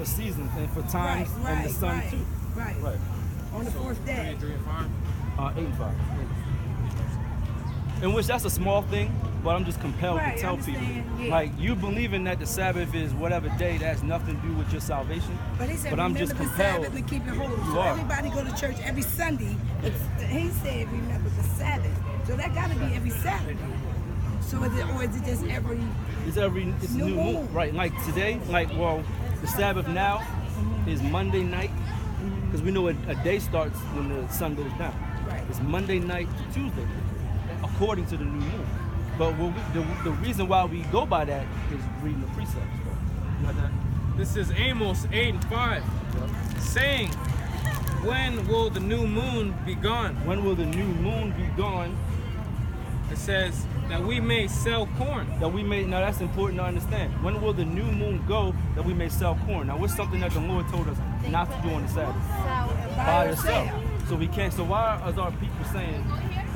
for seasons and for times and the sun too. Right. On the fourth day. 3 and 5? 8 and 5. In which that's a small thing, but I'm just compelled to tell people. Like, you believing that the Sabbath is whatever day, that has nothing to do with your salvation. But he said, I'm just compelled. Sabbath and keep it holy. So everybody go to church every Sunday. He said, remember the Sabbath. So that got to be every Saturday. So is it just every? It's new moon. Right. Like today, the Sabbath now is Monday night, because we know a day starts when the sun goes down. Right. It's Monday night to Tuesday, according to the new moon. But the reason why we go by that is reading the precepts. You got that? This is Amos 8 and 5, saying, when will the new moon be gone? When will the new moon be gone? It says that we may sell corn. Now that's important to understand. When will the new moon go that we may sell corn? Now what's something that the Lord told us not to do on the Sabbath? Buy or sell. So we can't. So why is our people saying,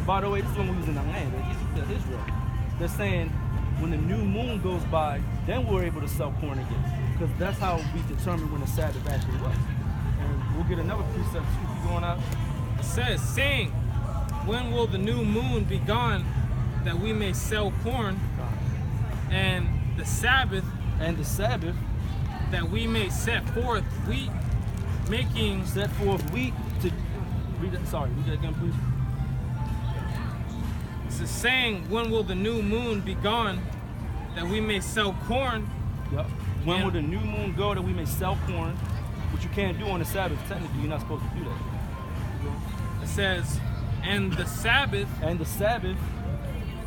by the way, this is when we was in the land, Israel. They're saying when the new moon goes by, then we're able to sell corn again. Because that's how we determine when the Sabbath actually was. And we'll get another precept too. Keep going out. It says, saying, when will the new moon be gone that we may sell corn, and the Sabbath that we may set forth wheat, making set forth wheat to read that again, please. It's saying, when will the new moon be gone that we may sell corn? Yep. When will the new moon go that we may sell corn? Which you can't do on the Sabbath. Technically, you're not supposed to do that. It says, and the Sabbath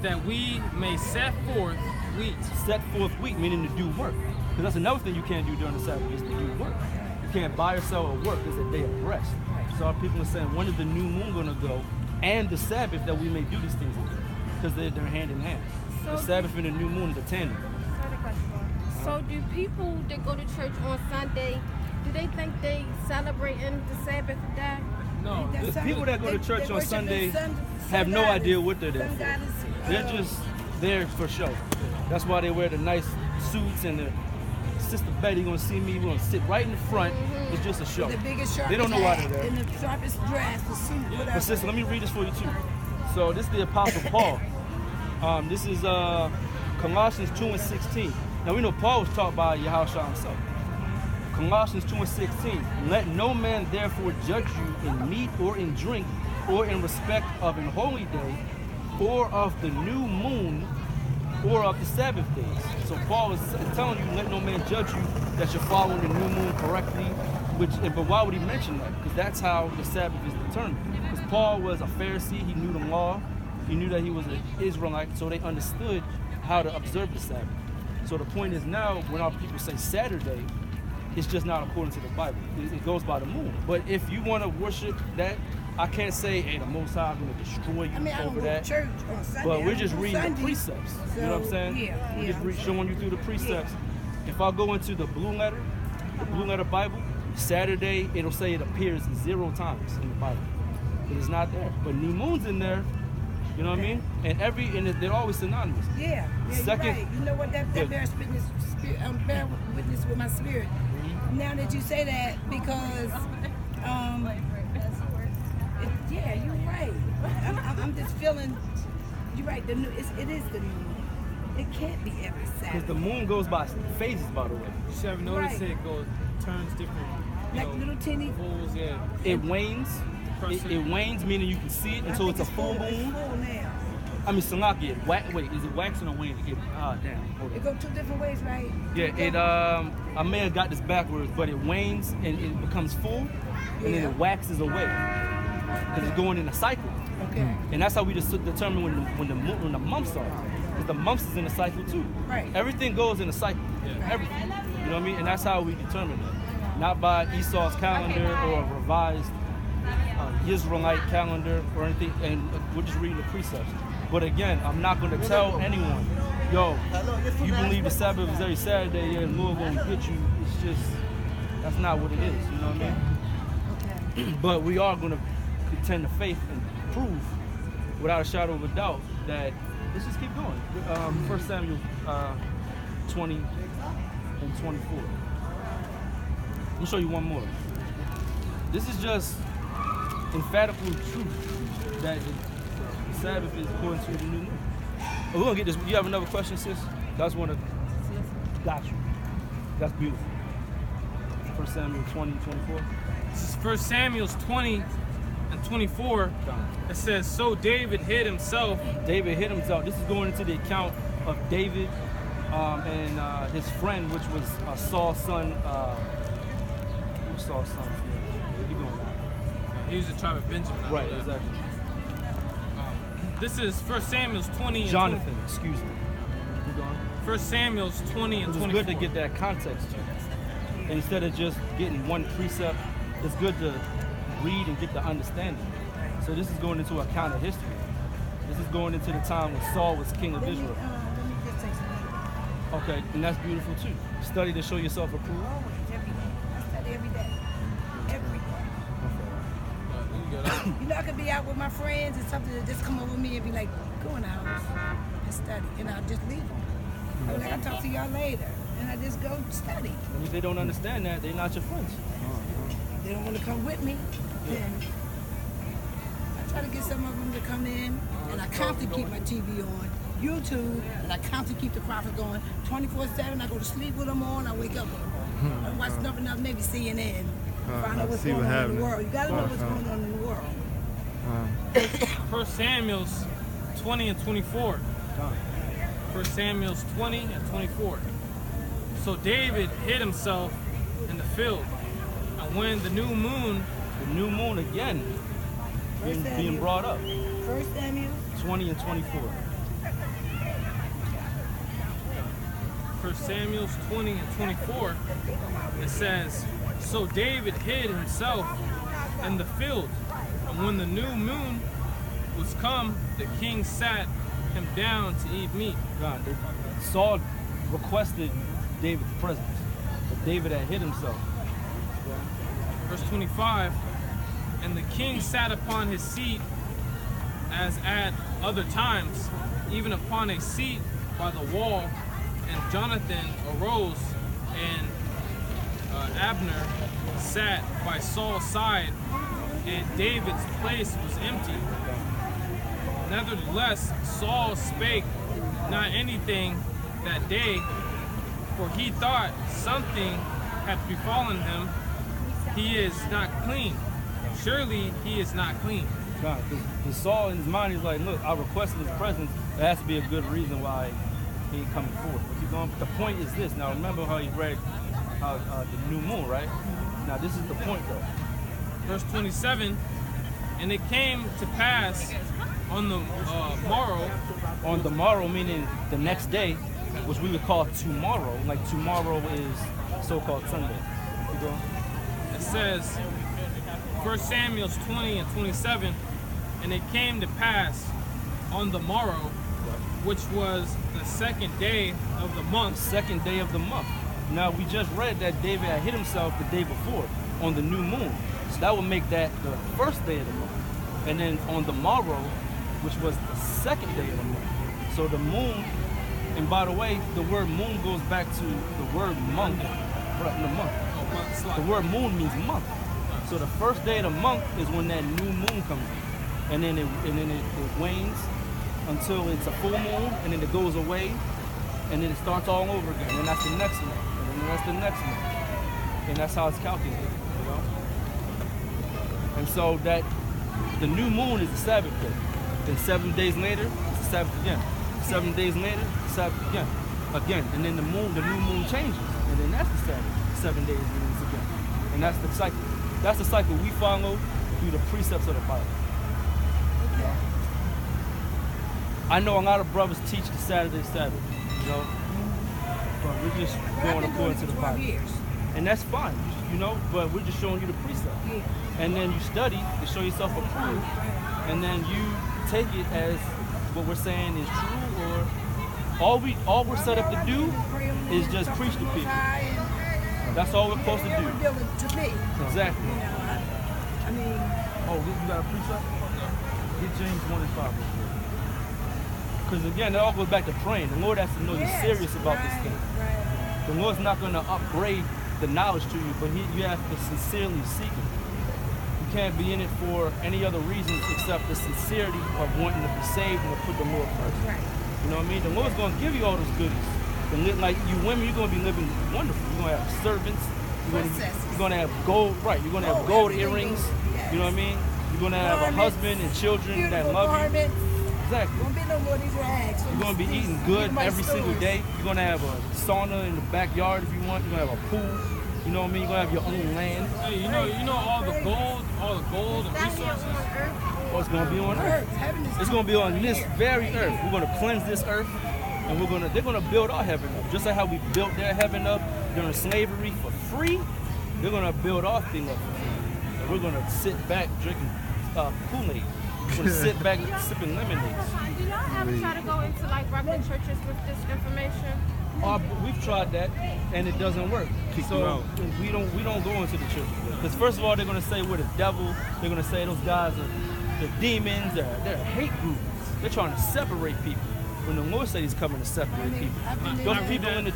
that we may set forth wheat. Set forth wheat, meaning to do work. Because that's another thing you can't do during the Sabbath, is to do work. You can't buy or sell or work. It's a day of rest. So our people are saying, when is the new moon going to go? And the Sabbath that we may do these things in. Because they're hand in hand. So the Sabbath and the new moon is a tandem. So do people that go to church on Sunday, do they think they celebrating the Sabbath day? No. The people that go to church on Sunday have no idea what they're there for. They're just there for show. That's why they wear the nice suits and the Sister Betty gonna see me, we're gonna sit right in the front. It's just a show. The biggest sharpest they don't know why they're there. And the sharpest dress, the suit, whatever. But sister, let me read this for you too. So this is the Apostle Paul. This is Colossians 2 and 16. Now we know Paul was taught by Yahushua himself. Colossians 2 and 16. Let no man therefore judge you in meat or in drink, or in respect of an holy day, or of the new moon, or of the Sabbath days. So Paul is telling you, let no man judge you that you're following the new moon correctly. But why would he mention that? Because that's how the Sabbath is determined. Because Paul was a Pharisee, he knew the law, he knew that he was an Israelite, so they understood how to observe the Sabbath. So the point is now, when our people say Saturday, it's just not according to the Bible. It goes by the moon. But if you want to worship that, I can't say, hey, the Most High is going to destroy you over that. Church on Sunday. But we're just reading the precepts. So, you know what I'm saying? We're just showing you through the precepts. If I go into the blue letter Bible, Saturday, it'll say it appears 0 times in the Bible. But it's not there. But new moon's in there. You know what I mean? And they're always synonymous. Yeah, Second, you're right. You know what? That bears witness with my spirit. Now that you say that, because you're right. I'm just feeling. You're right. It is the new moon. It can't be every Saturday. Because the moon goes by phases, by the way. You should have noticed it turns different. Like little teeny. Pools, yeah. It wanes. It wanes, meaning you can see it until it's a full moon. It's full now. I mean, Salaki, wait, is it waxing or waning? Damn. It goes 2 different ways, right? Yeah, I may have got this backwards, but it wanes and it becomes full, and then it waxes away because it's going in a cycle. Okay. And that's how we just determine when the months are, because the months is in a cycle too. Right. Everything goes in a cycle. Yeah. Everything. You know what I mean? And that's how we determine that, not by Esau's calendar or a revised Israelite calendar or anything. And we're just reading the precepts. But again, I'm not going to tell anyone, yo, you believe the Sabbath is every Saturday, yeah, the Lord going to get you. It's just, that's not what it is, you know what I mean? But we are going to contend the faith and prove, without a shadow of a doubt, that, let's just keep going. 1 Samuel 20 and 24. Let me show you one more. This is just emphatical truth that the Sabbath is according to the new moon. We're gonna get this. You have another question, sis? That's one of. Got you. That's beautiful. 1 Samuel 20, 24. This is 1 Samuel 20 and 24. It says, so David hid himself. David hid himself. This is going into the account of David and his friend, which was Saul's son. Who's Saul's son? Yeah. Keep going. He was the tribe of Benjamin. Right, exactly. This is 1 Samuel 20 and Jonathan, excuse me. Keep going. 1 Samuel 20 and 24. It's good to get that context too. Instead of just getting one precept, it's good to read and get the understanding. So this is going into account of history. This is going into the time when Saul was king of Israel. Let me just say something. Okay, and that's beautiful too. Study to show yourself approved. Always, every day. I study every day. Every day. You know, I could be out with my friends and something that just come over me and be like, go in the house and study. And I'll just leave them. I'm like, I'll talk to y'all later. And I just go study. And if they don't understand that, they're not your friends. They don't want to come with me, then I try to get some of them to come in, and I constantly keep my TV on, YouTube, and I constantly keep the prophets on 24/7. I go to sleep with them on, I wake up with them on. I watch nothing else, maybe CNN, find out what's going on in the world. You gotta know what's going on in the world. 1 Samuel 20 and 24. 1 Samuel 20 and 24. So David hid himself in the field, and when the new moon again being brought up. 1 Samuel 20 and 24. 1 Samuel 20 and 24, it says, so David hid himself in the field, and when the new moon was come, the king sat him down to eat meat. God, Saul requested David's presence, but David had hid himself. Verse 25, and the king sat upon his seat as at other times, even upon a seat by the wall, and Jonathan arose, and Abner sat by Saul's side, and David's place was empty. Nevertheless, Saul spake not anything that day, for he thought something had befallen him. He is not clean. Surely he is not clean. God, because Saul in his mind, he's like, look, I requested his presence. There has to be a good reason why he ain't coming forth. But the point is this. Now remember how he read the new moon, right? Now this is the point though. Verse 27, and it came to pass on the morrow. On the morrow, meaning the next day, which we would call tomorrow. Like tomorrow is so-called Sunday. Keep going. It says, 1 Samuel 20 and 27, and it came to pass on the morrow, which was the second day of the month. Second day of the month. Now we just read that David had hit himself the day before on the new moon. So that would make that the first day of the month. And then on the morrow, which was the second day of the month. So the moon, and by the way, the word moon goes back to the word month. The word moon means month. So the first day of the month is when that new moon comes in. And then it wanes until it's a full moon, and then it goes away, and then it starts all over again. And that's the next month. And then that's the next month. And that's how it's calculated. You know? And so that the new moon is the Sabbath day. Then 7 days later, it's the Sabbath again. 7 days later, the Sabbath again. And then the new moon changes. And then that's the Sabbath. 7 days and it's again. And that's the cycle. That's the cycle we follow through the precepts of the Bible. Okay. I know a lot of brothers teach the Saturday Sabbath, you know, but we're just going according to the Bible. Years. And that's fine, you know, but we're just showing you the precept. Yeah. And then you study to show yourself approved, and then you take it as what we're saying is true, or all we're set up to do is just preach to people. That's all we're supposed to do. To me. Exactly. You know, I mean. Oh, you got a precept? Get James 1 and 5. Because again, it all goes back to praying. The Lord has to know you're serious about this thing. Right. The Lord's not going to upgrade the knowledge to you, but you have to sincerely seek it. You can't be in it for any other reasons except the sincerity of wanting to be saved and to put the Lord first. Right. You know what I mean? The Lord's going to give you all those goodies. Like you women, you're going to be living wonderful. You're going to have servants. You're going to have gold, right? You're going to have gold earrings. Yes. You know what I mean? You're going to have a husband and children that love you. Exactly. Won't be no more these rags. You're going to be eating good every single day. You're going to have a sauna in the backyard if you want. You're going to have a pool. You know what I mean? You're going to have your own land. Hey, you know all the gold and resources. Oh, it's going to be on earth. It's going to be on this very earth. We're going to cleanse this earth, and they're going to build our heaven up. Just like how we built their heaven up during slavery for free, they're going to build our thing up for free. And we're going to sit back drinking Kool-Aid. We're going to sit back sipping lemonades. Do y'all ever try to go into like regular churches with this information? We've tried that, and it doesn't work. So we don't go into the church because first of all, they're going to say we're the devil. They're going to say those guys are the demons. They're a hate group. They're trying to separate people. When the Lord said He's coming to separate people, those people in the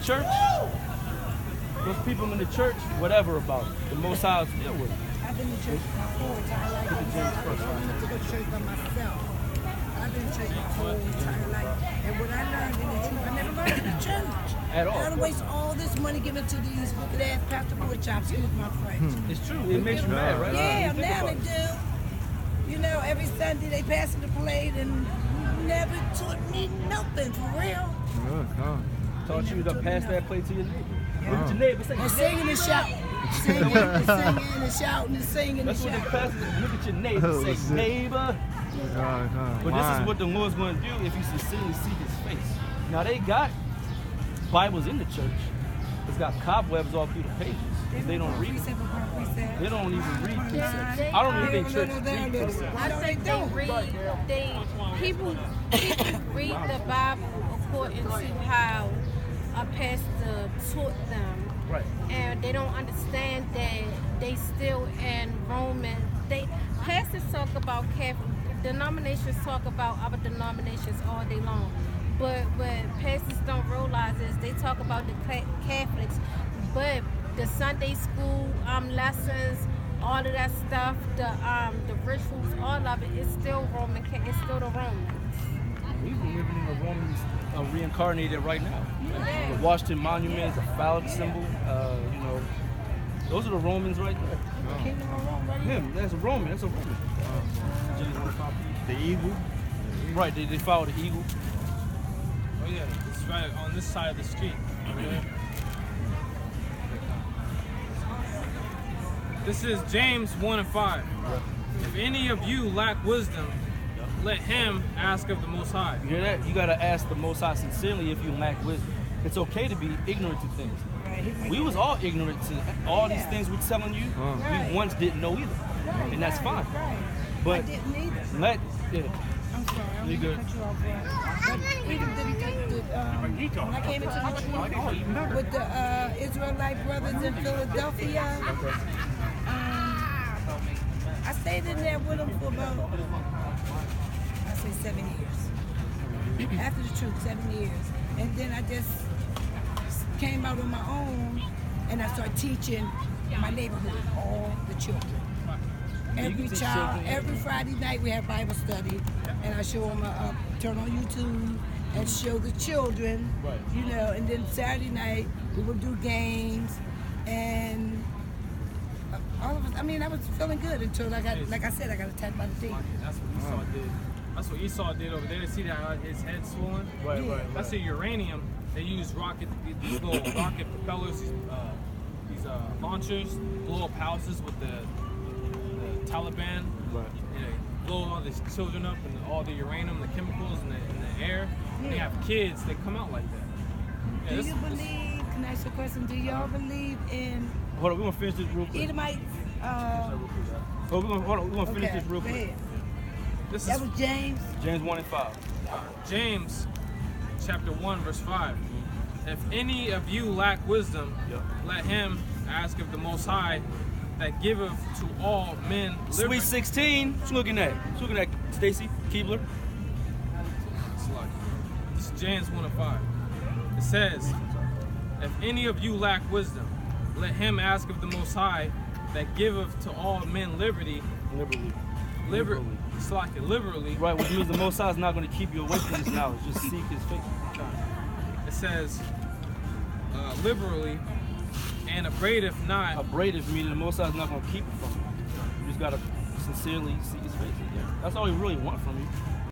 church, whatever about it, the Most High will deal with it. I've been to church my whole entire life. I went to go to church by myself. I've been to church my whole entire life. And what I learned in the truth, I never learned in the church. At all. I don't waste all this money given to these wicked ass pastor wood chops, excuse my French. It's true. It makes you mad, right? Yeah, now they do. You know, every Sunday they pass the plate and never taught me nothing, for real. Taught you to pass that plate to your neighbor. Look at your neighbor. Say, And singing and shouting. Singing and shouting and singing and that's what the shouting. pastor. Look at your neighbor. Say, neighbor. But this is what the Lord's going to do if you sincerely seek His face. Now they got Bibles in the church. It's got cobwebs all through the pages. They don't read it. They don't even read precepts. I don't even think church read precepts. I think people read the Bible according to how a pastor taught them. Right. And they don't understand that they still in Roman. Pastors talk about Catholic, denominations talk about other denominations all day long. But what pastors don't realize is they talk about the Catholics, but the Sunday school lessons, all of that stuff, the rituals, all of it is still Roman. It's still the Romans. We've been living in the Romans reincarnated right now. Yeah. The Washington Monument is a phallic symbol. You know, those are the Romans right there. Kingdom of Rome, right here. Him, that's a Roman. That's a Roman. The eagle. Right, they follow the eagle. Oh yeah, it's right on this side of the street. This is James 1:5. If any of you lack wisdom, let him ask of the Most High. You hear that? You got to ask the Most High sincerely if you lack wisdom. It's okay to be ignorant to things. We was all ignorant to all these things we're telling you. We once didn't know either, and that's fine. But I didn't either. I'm sorry, I'm You going good. to cut you off. But even when I came into the truth with the Israelite brothers in Philadelphia, I stayed in there with them for about, I say 7 years. After the truth, 7 years. And then I just came out on my own and I started teaching my neighborhood, all the children. Every child, every Friday night we have Bible study, and I show them, turn on YouTube and show the children, you know, and then Saturday night we would do games, and all of us, I mean, I was feeling good until I got, like I said, I got attacked by the demon. That's what Esau did. That's what Esau did over there. See that his head swollen? Right. That's the uranium. They use these little rocket propellers, these launchers, blow up houses with the Taliban. Right. And they blow all these children up and all the uranium, the chemicals in the air. They have kids. They come out like that. Do you believe? Can I ask you a question? Do y'all believe in? Hold on, we're gonna finish this real quick. Edomites. We're gonna finish this real quick. That was James. James 1:5. James chapter 1 verse 5. If any of you lack wisdom, let him ask of the Most High, that giveth to all men liberty. Sweet 16. What you looking at? What you looking at, Stacy Keebler? This is James 1:5. It says, if any of you lack wisdom, let him ask of the Most High that giveth to all men liberty. Liberally. Right, which means the Most High is not going to keep you away from this knowledge. Just seek His face. It says liberally, and abradeth not. Abradeth meaning the Most High is not going to keep it from you. You just got to sincerely seek His face. Yeah. That's all He really wants from you.